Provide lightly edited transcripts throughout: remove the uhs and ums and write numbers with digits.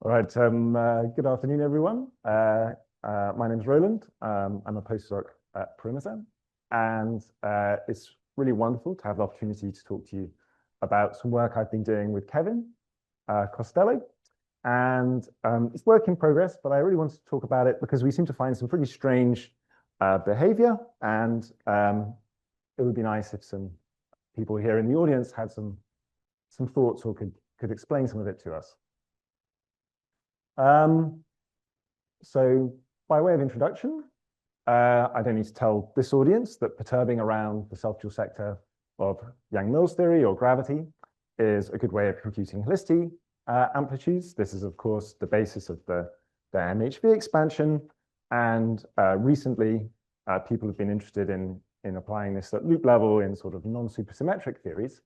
All right. Good afternoon, everyone. My name is Roland. I'm a postdoc at Perimeter, and it's really wonderful to have the opportunity to talk to you about some work I've been doing with Kevin Costello. And it's work in progress, but I really wanted to talk about it because we seem to find some pretty strange behavior, and it would be nice if some people here in the audience had some thoughts or could explain some of it to us. So by way of introduction, I don't need to tell this audience that perturbing around the self-dual sector of Yang-Mills theory or gravity is a good way of computing helicity amplitudes. This is, of course, the basis of the MHV expansion. And recently, people have been interested in applying this at loop level in sort of non-supersymmetric theories.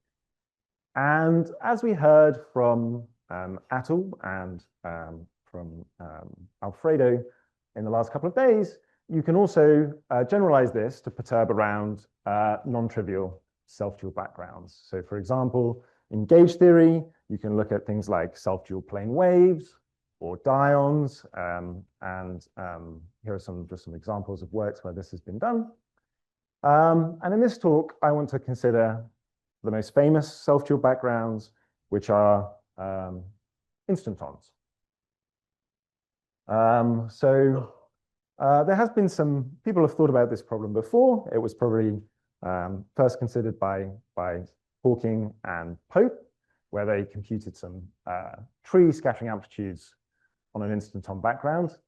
And as we heard from Atul and from Alfredo in the last couple of days, you can also generalize this to perturb around non-trivial self-dual backgrounds. So for example, in gauge theory, you can look at things like self-dual plane waves or dyons. Here are just some examples of works where this has been done. And in this talk, I want to consider the most famous self-dual backgrounds, which are instantons. There has been some people have thought about this problem before. It was probably first considered by Hawking and Pope, where they computed some tree scattering amplitudes on an instanton background.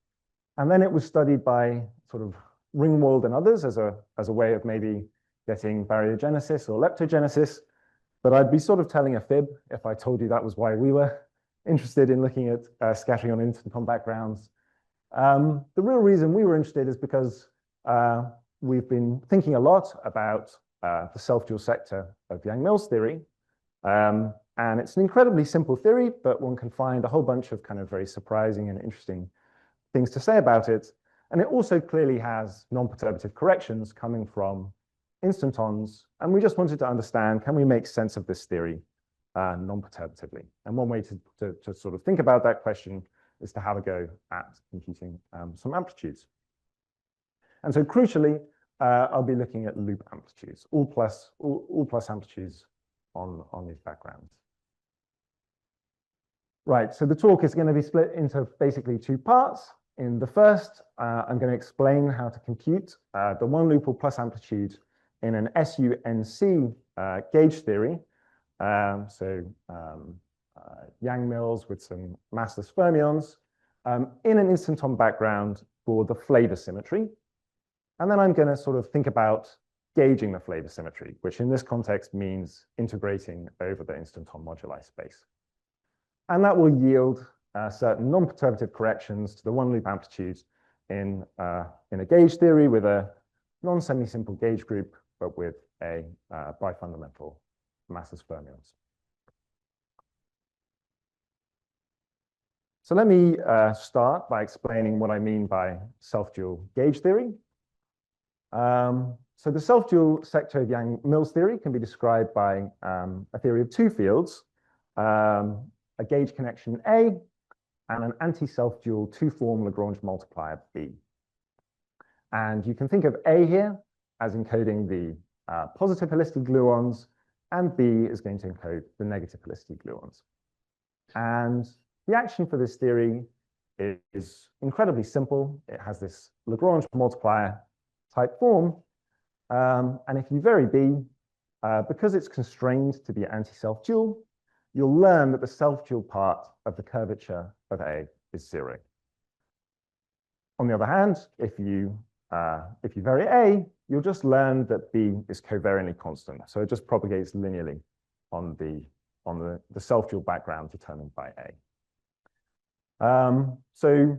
And then it was studied by sort of Ringwald and others as a way of maybe getting baryogenesis or leptogenesis. But I'd be sort of telling a fib if I told you that was why we were interested in looking at scattering on instanton backgrounds. The real reason we were interested is because we've been thinking a lot about the self-dual sector of Yang-Mills theory. And it's an incredibly simple theory, but one can find a whole bunch of kind of very surprising and interesting things to say about it. And it also clearly has non-perturbative corrections coming from instantons. And we just wanted to understand, can we make sense of this theory non-perturbatively? And one way to sort of think about that question is to have a go at computing some amplitudes. And so crucially, I'll be looking at loop amplitudes, all plus amplitudes on these backgrounds. Right, so the talk is going to be split into basically two parts. In the first, I'm going to explain how to compute the one loop or plus amplitude in an SUNC gauge theory. Yang-Mills with some massless fermions in an instanton background for the flavor symmetry. And then I'm going to sort of think about gauging the flavor symmetry, which in this context means integrating over the instanton moduli space. And that will yield certain non-perturbative corrections to the one loop amplitude in a gauge theory with a non-semi-simple gauge group, but with a bifundamental massless fermions. So let me start by explaining what I mean by self-dual gauge theory. So the self-dual sector of Yang-Mills theory can be described by a theory of two fields, a gauge connection A and an anti-self-dual two-form Lagrange multiplier B. And you can think of A here as encoding the positive helicity gluons, and B is going to encode the negative helicity gluons. And the action for this theory is incredibly simple. It has this Lagrange multiplier type form. And if you vary B, because it's constrained to be anti-self-dual, you'll learn that the self-dual part of the curvature of A is 0. On the other hand, if you vary A, you'll just learn that B is covariantly constant. So it just propagates linearly on the self-dual background determined by A. So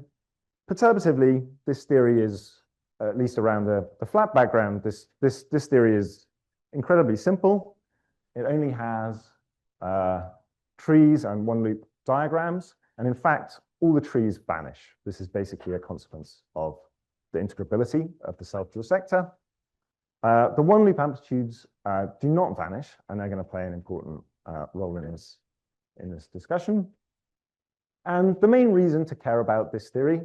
perturbatively, this theory is, at least around the flat background, this theory is incredibly simple. It only has trees and one loop diagrams. And in fact, all the trees vanish. This is basically a consequence of the integrability of the self-dual sector. The one loop amplitudes do not vanish, and they're going to play an important role in this discussion. And the main reason to care about this theory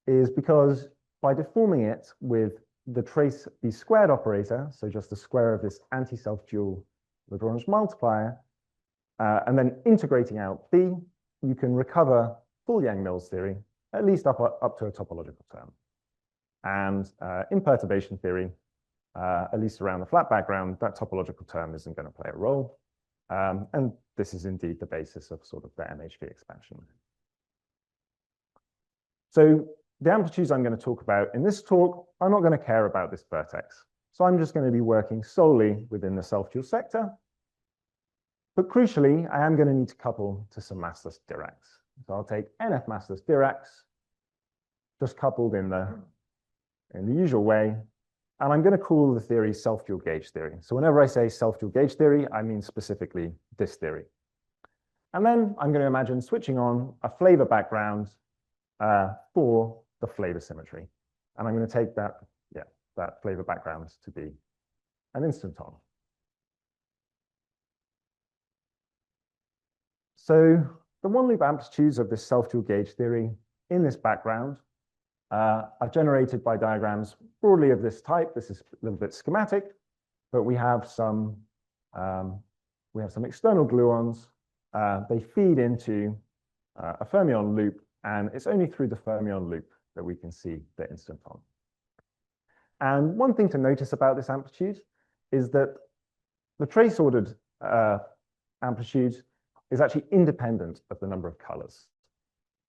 is because by deforming it with the trace B squared operator, so just the square of this anti-self dual Lagrange multiplier, and then integrating out B, you can recover full Yang-Mills theory, at least up to a topological term. And in perturbation theory, at least around the flat background, that topological term isn't going to play a role. And this is indeed the basis of sort of the MHV expansion. So the amplitudes I'm going to talk about in this talk are not going to care about this vertex. So I'm just going to be working solely within the self-dual sector. But crucially, I am going to need to couple to some massless Diracs. So I'll take NF massless Diracs, just coupled in the usual way. And I'm going to call the theory self-dual gauge theory. So whenever I say self-dual gauge theory, I mean specifically this theory. And then I'm going to imagine switching on a flavor background for the flavor symmetry. And I'm going to take that flavor background to be an instanton. So the one-loop amplitudes of this self-dual gauge theory in this background are generated by diagrams broadly of this type. This is a little bit schematic, but we have some external gluons. They feed into a fermion loop, and it's only through the fermion loop that we can see the instanton. And one thing to notice about this amplitude is that the trace-ordered amplitude is actually independent of the number of colors.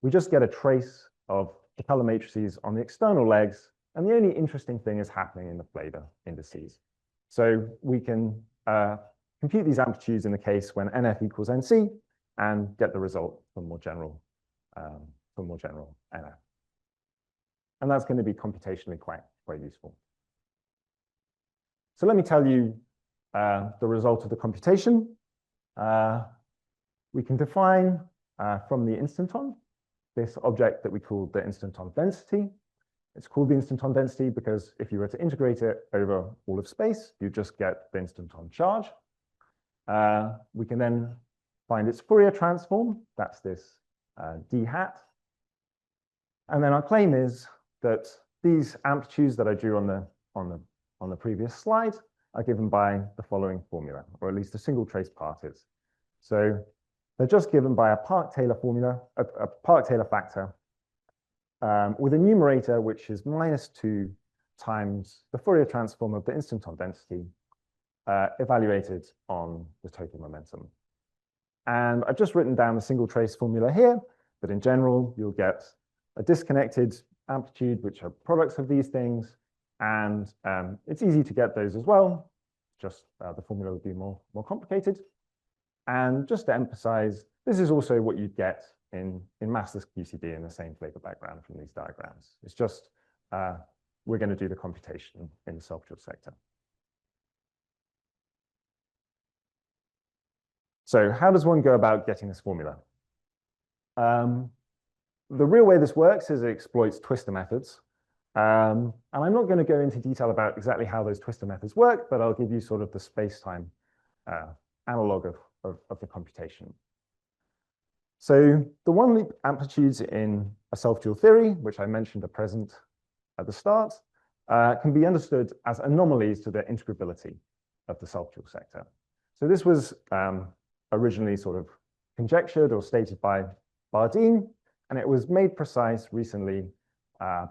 We just get a trace of the color matrices on the external legs, and the only interesting thing is happening in the flavor indices. So we can compute these amplitudes in the case when NF equals NC and get the result from more general NF. And that's going to be computationally quite useful. So let me tell you the result of the computation. We can define from the instanton this object that we call the instanton density. It's called the instanton density because if you were to integrate it over all of space, you just get the instanton charge. We can then find its Fourier transform. That's this d hat. And then our claim is that these amplitudes that I drew on the previous slide are given by the following formula, or at least a single trace part is. So they're just given by a Park-Taylor formula, a Park-Taylor factor, with a numerator which is -2 times the Fourier transform of the instanton density evaluated on the total momentum. And I've just written down the single trace formula here, but in general, you'll get a disconnected amplitude, which are products of these things. And it's easy to get those as well. Just the formula would be more complicated. And just to emphasize, this is also what you'd get in massless QCD in the same flavor background from these diagrams. It's just we're going to do the computation in the self-dual sector. So how does one go about getting this formula? The real way this works is it exploits twistor methods. And I'm not going to go into detail about exactly how those twistor methods work, but I'll give you sort of the space-time analog of the computation. So the one-loop amplitudes in a self-dual theory, which I mentioned are present at the start, can be understood as anomalies to the integrability of the self-dual sector. So this was originally sort of conjectured or stated by Bardeen, and it was made precise recently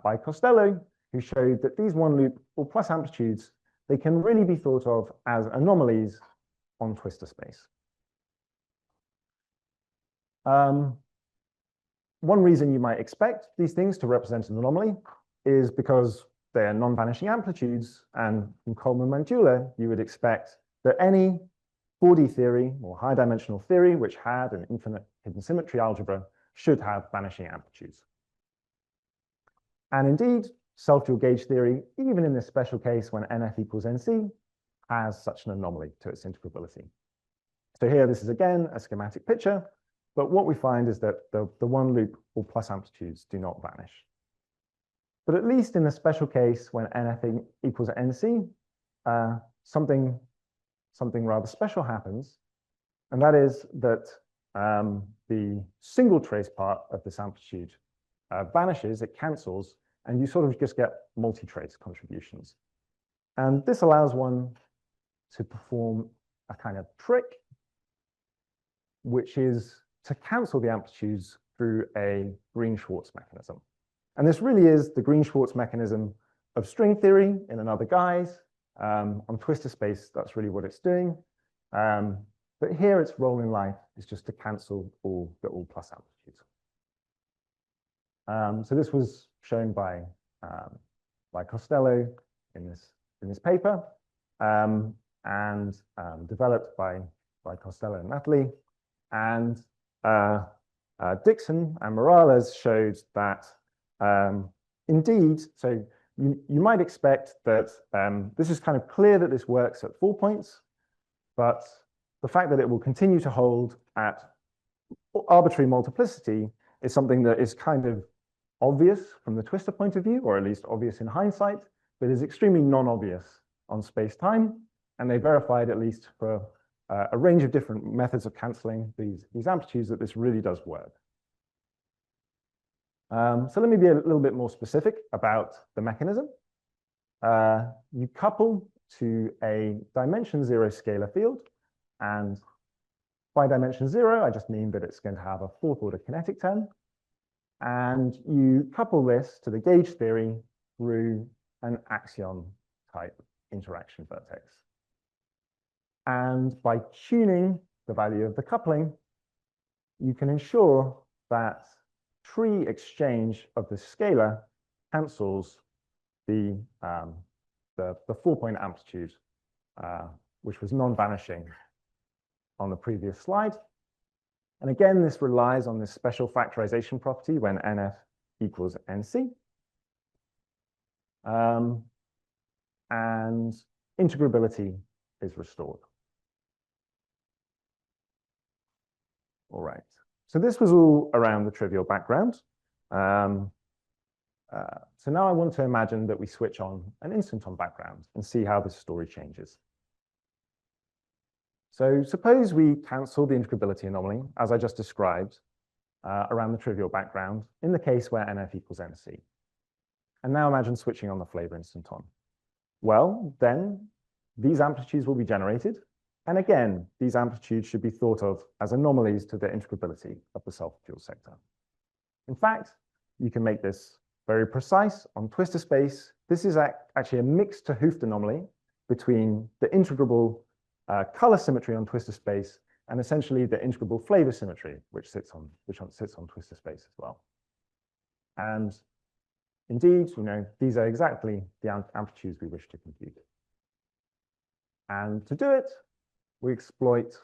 by Costello, who showed that these one-loop or plus amplitudes, they can really be thought of as anomalies on twistor space. One reason you might expect these things to represent an anomaly is because they are non-vanishing amplitudes, and from Coleman-Mandula, you would expect that any 4D theory or high-dimensional theory which had an infinite hidden symmetry algebra should have vanishing amplitudes. And indeed, self-dual gauge theory, even in this special case when NF equals NC, has such an anomaly to its integrability. So here, this is again a schematic picture, but what we find is that the one loop or plus amplitudes do not vanish. But at least in the special case when NF equals NC, something rather special happens, and that is that the single trace part of this amplitude vanishes, it cancels, and you sort of just get multi-trace contributions. And this allows one to perform a kind of trick, which is to cancel the amplitudes through a Green-Schwarz mechanism. And this really is the Green-Schwarz mechanism of string theory in another guise. On twistor space, that's really what it's doing. But here its role in life is just to cancel all the all-plus amplitudes. So this was shown by Costello in this paper, and developed by Costello and Natalie. And Dixon and Morales showed that indeed, so you might expect that this is kind of clear that this works at 4 points, but the fact that it will continue to hold at arbitrary multiplicity is something that is kind of obvious from the twistor point of view, or at least obvious in hindsight, but is extremely non-obvious on space-time. And they verified, at least for a range of different methods of canceling these amplitudes, that this really does work. So let me be a little bit more specific about the mechanism. You couple to a dimension 0 scalar field, and by dimension 0, I just mean that it's going to have a fourth order kinetic term. And you couple this to the gauge theory through an axion type interaction vertex. And by tuning the value of the coupling, you can ensure that tree exchange of the scalar cancels the 4-point amplitude, which was non-vanishing on the previous slide. And again, this relies on this special factorization property when NF equals NC. And integrability is restored. All right. So this was all around the trivial background. So now I want to imagine that we switch on an instanton background and see how this story changes. So suppose we cancel the integrability anomaly, as I just described, around the trivial background, in the case where NF equals NC. And now imagine switching on the flavor instanton. Well, then these amplitudes will be generated. And again, these amplitudes should be thought of as anomalies to the integrability of the self-fuel sector. In fact, you can make this very precise on twistor space. This is actually a mixed 't Hooft anomaly between the integrable color symmetry on twistor space and essentially the integrable flavor symmetry, which sits on twistor space as well. And indeed, these are exactly the amplitudes we wish to compute. And to do it, we exploit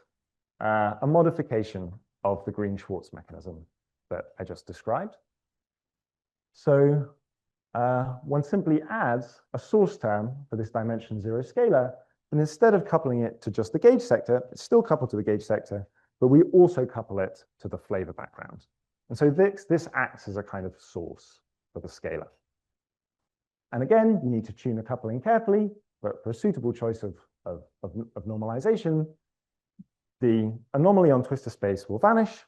a modification of the Green-Schwarz mechanism that I just described. So one simply adds a source term for this dimension 0 scalar, and instead of coupling it to just the gauge sector, it's still coupled to the gauge sector, but we also couple it to the flavor background. And so this acts as a kind of source for the scalar. And again, you need to tune the coupling carefully, but for a suitable choice of normalization, the anomaly on twistor space will vanish,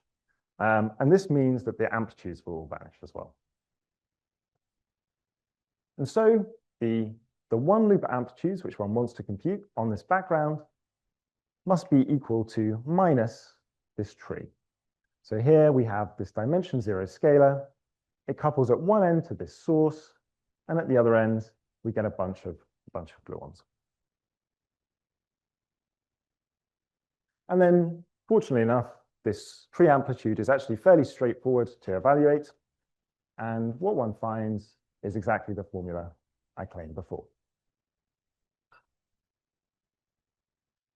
and this means that the amplitudes will all vanish as well. And so the one loop amplitudes which one wants to compute on this background must be equal to minus this tree. So here we have this dimension 0 scalar. It couples at one end to this source, and at the other end, we get a bunch of gluons. And then, fortunately enough, this tree amplitude is actually fairly straightforward to evaluate. And what one finds is exactly the formula I claimed before.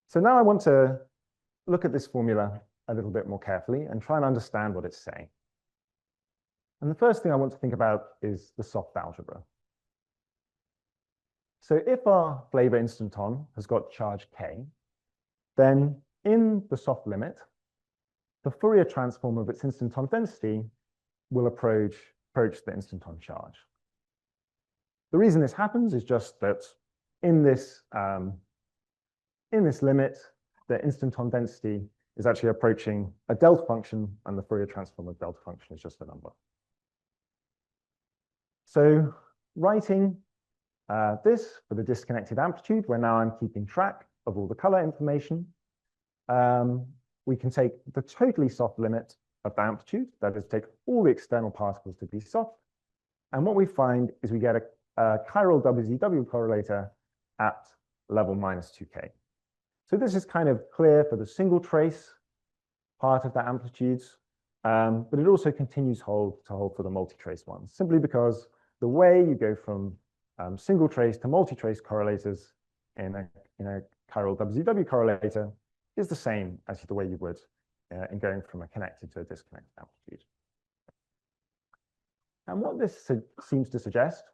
So now I want to look at this formula a little bit more carefully and try and understand what it's saying. And the first thing I want to think about is the soft algebra. So if our flavor instanton has got charge k, then in the soft limit, the Fourier transform of its instanton density will approach the instanton charge. The reason this happens is just that in this limit, the instanton density is actually approaching a delta function, and the Fourier transform of delta function is just a number. So writing this for the disconnected amplitude, where now I'm keeping track of all the color information, we can take the totally soft limit of the amplitude, that is, take all the external particles to be soft, and what we find is we get a chiral WZW correlator at level -2K. So this is kind of clear for the single trace part of the amplitudes, but it also continues to hold for the multi-trace ones, simply because the way you go from single trace to multi-trace correlators in a chiral WZW correlator is the same as the way you would in going from a connected to a disconnected amplitude. And what this seems to suggest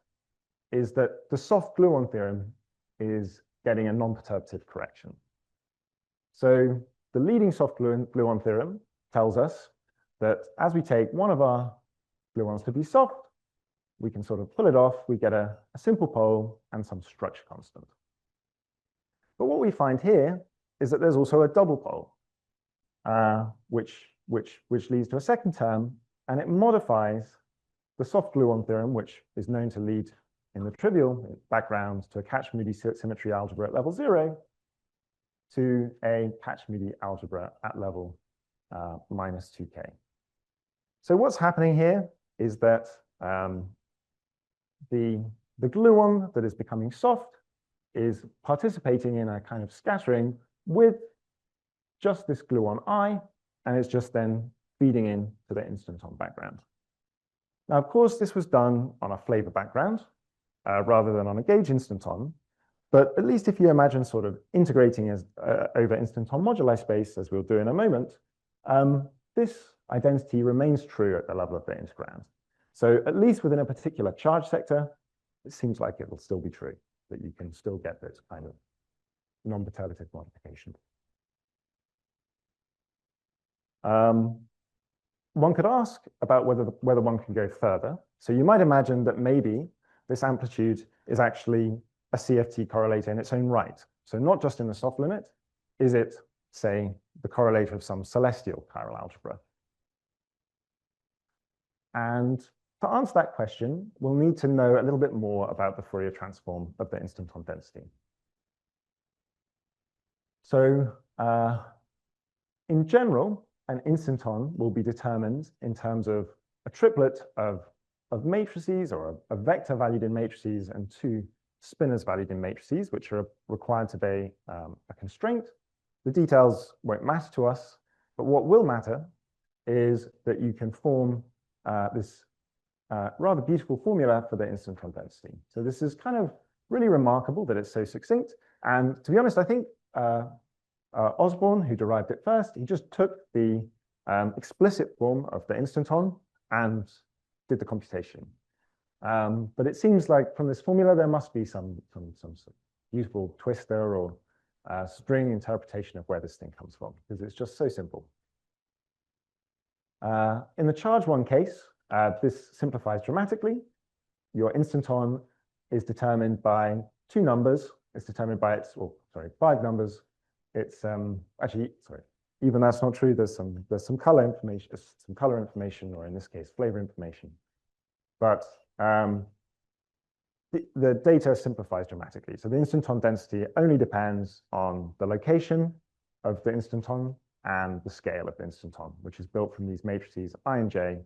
is that the soft gluon theorem is getting a non-perturbative correction. So the leading soft gluon theorem tells us that as we take one of our gluons to be soft, we can sort of pull it off, we get a simple pole and some structure constant. But what we find here is that there's also a double pole, which leads to a second term, and it modifies the soft gluon theorem, which is known to lead in the trivial background to a Catch-Moody symmetry algebra at level 0, to a Catch-Moody algebra at level -2K. So what's happening here is that the gluon that is becoming soft is participating in a kind of scattering with just this gluon I, and it's just then feeding in to the instanton background. Now, of course, this was done on a flavor background rather than on a gauge instanton, but at least if you imagine sort of integrating as over instanton moduli space, as we'll do in a moment, this identity remains true at the level of the integrand. So at least within a particular charge sector, it seems like it will still be true, that you can still get this kind of non-perturbative modification. One could ask about whether one can go further. So you might imagine that maybe this amplitude is actually a CFT correlator in its own right. So not just in the soft limit, is it, say, the correlator of some celestial chiral algebra? And to answer that question, we'll need to know a little bit more about the Fourier transform of the instanton density. So in general, an instanton will be determined in terms of a triplet of matrices, or a vector valued in matrices, and two spinors valued in matrices, which are required to be a constraint. The details won't matter to us, but what will matter is that you can form this rather beautiful formula for the instanton density. So this is kind of really remarkable that it's so succinct. And to be honest, I think Osborne, who derived it first, he just took the explicit form of the instanton and did the computation. But it seems like from this formula, there must be some useful twister or string interpretation of where this thing comes from, because it's just so simple. In the charge 1 case, this simplifies dramatically. Your instanton is determined by two numbers. It's determined by its, well, sorry, 5 numbers. It's actually, sorry, even that's not true. There's some color information, or in this case, flavor information. But the data simplifies dramatically. So the instanton density only depends on the location of the instanton and the scale of the instanton, which is built from these matrices I and J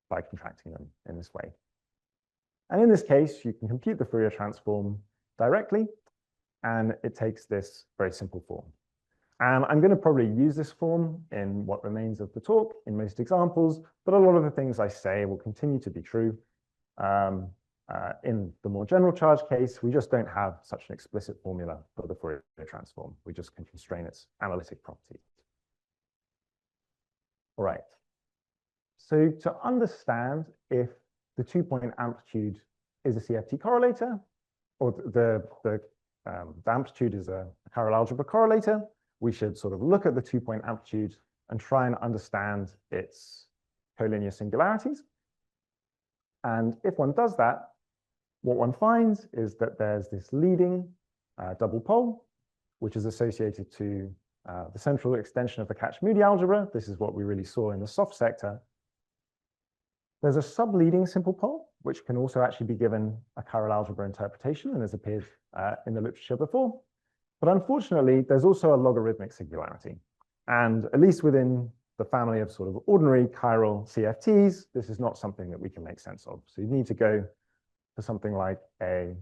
by contracting them in this way. And in this case, you can compute the Fourier transform directly, and it takes this very simple form. And I'm going to probably use this form in what remains of the talk in most examples, but a lot of the things I say will continue to be true. In the more general charge case, we just don't have such an explicit formula for the Fourier transform. We just can constrain its analytic properties. All right. So to understand if the 2-point amplitude is a CFT correlator, or the amplitude is a chiral algebra correlator, we should sort of look at the 2-point amplitude and try and understand its collinear singularities. And if one does that, what one finds is that there's this leading double pole, which is associated to the central extension of the Kac-Moody algebra. This is what we really saw in the soft sector. There's a sub-leading simple pole, which can also actually be given a chiral algebra interpretation and has appeared in the literature before. But unfortunately, there's also a logarithmic singularity. And at least within the family of sort of ordinary chiral CFTs, this is not something that we can make sense of. So you need to go for something like a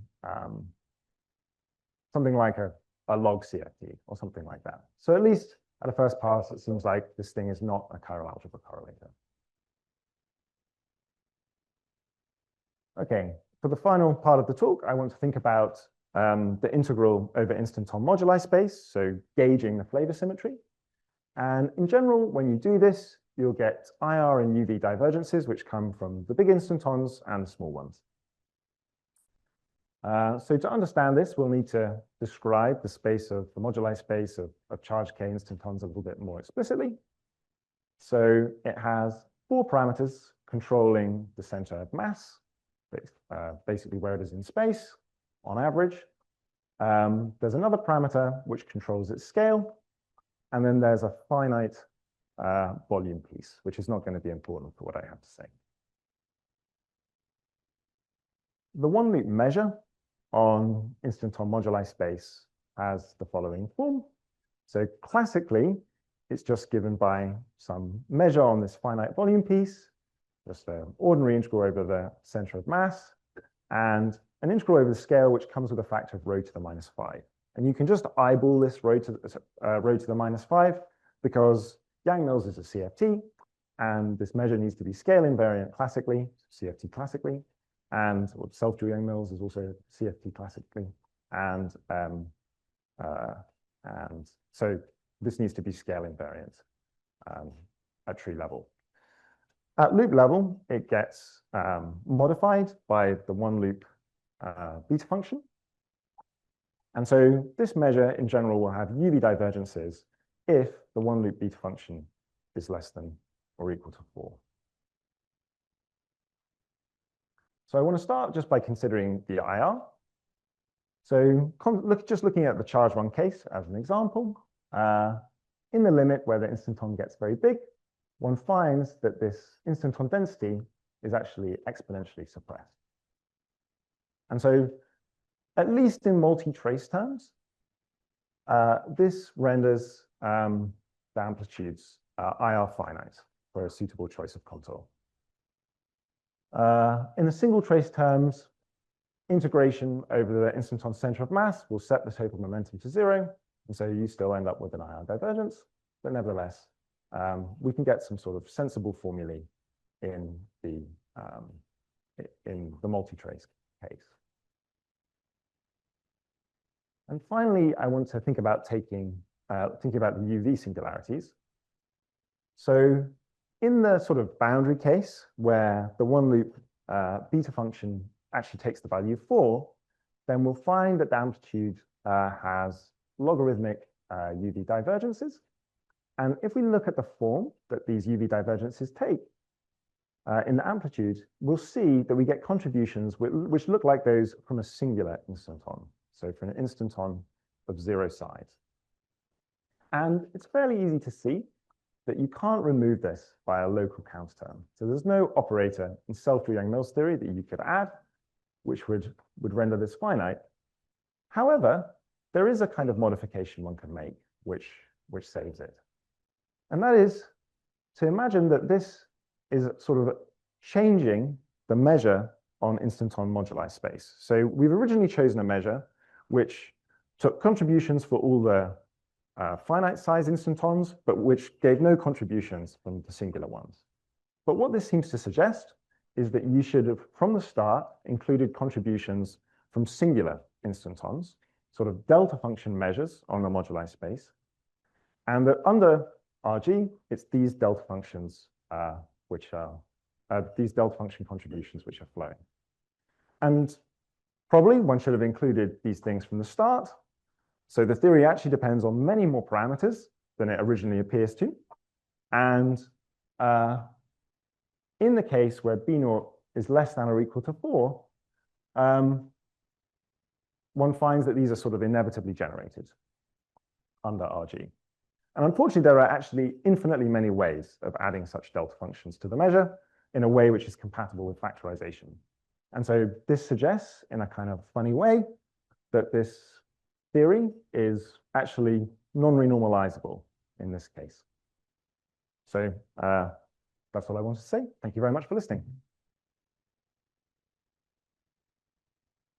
log CFT or something like that. So at least at a first pass, it seems like this thing is not a chiral algebra correlator. Okay, for the final part of the talk, I want to think about the integral over instanton moduli space, so gauging the flavor symmetry. And in general, when you do this, you'll get IR and UV divergences, which come from the big instantons and the small ones. So to understand this, we'll need to describe the space of the moduli space of charge K instantons a little bit more explicitly. So it has 4 parameters controlling the center of mass, basically where it is in space on average. There's another parameter which controls its scale. And then there's a finite volume piece, which is not going to be important for what I have to say. The one-loop measure on instanton moduli space has the following form. So classically, it's just given by some measure on this finite volume piece, just an ordinary integral over the center of mass, and an integral over the scale, which comes with a factor of rho to the minus 5. And you can just eyeball this rho to the minus 5 because Yang-Mills is a CFT, and this measure needs to be scale invariant classically, CFT classically, and self-dual Yang-Mills is also CFT classically, and so this needs to be scale invariant at tree level. At loop level, it gets modified by the one-loop beta function. And so this measure in general will have UV divergences if the one-loop beta function is less than or equal to 4. So I want to start just by considering the IR. So just looking at the charge 1 case as an example, in the limit where the instanton gets very big, one finds that this instanton density is actually exponentially suppressed. And so at least in multi-trace terms, this renders the amplitudes IR finite for a suitable choice of contour. In the single trace terms, integration over the instanton center of mass will set the total momentum to 0, and so you still end up with an IR divergence, but nevertheless, we can get some sort of sensible formulae in the multi-trace case. And finally, I want to think about thinking about the UV singularities. So in the sort of boundary case where the one-loop beta function actually takes the value 4, then we'll find that the amplitude has logarithmic UV divergences. And if we look at the form that these UV divergences take in the amplitude, we'll see that we get contributions which look like those from a singular instanton. So for an instanton of 0 size. And it's fairly easy to see that you can't remove this by a local counter term. So there's no operator in self-dual Yang-Mills theory that you could add, which would render this finite. However, there is a kind of modification one can make, which saves it. And that is to imagine that this is sort of changing the measure on instanton moduli space. So we've originally chosen a measure which took contributions for all the finite size instantons, but which gave no contributions from the singular ones. But what this seems to suggest is that you should have, from the start, included contributions from singular instantons, sort of delta function measures on the moduli space, and that under RG, it's these delta functions these delta function contributions which are flowing. And probably one should have included these things from the start. So the theory actually depends on many more parameters than it originally appears to. And in the case where B0 is less than or equal to 4, one finds that these are sort of inevitably generated under RG. And unfortunately, there are actually infinitely many ways of adding such delta functions to the measure in a way which is compatible with factorization. And so this suggests, in a kind of funny way, that this theory is actually non-renormalizable in this case. So that's all I want to say. Thank you very much for listening.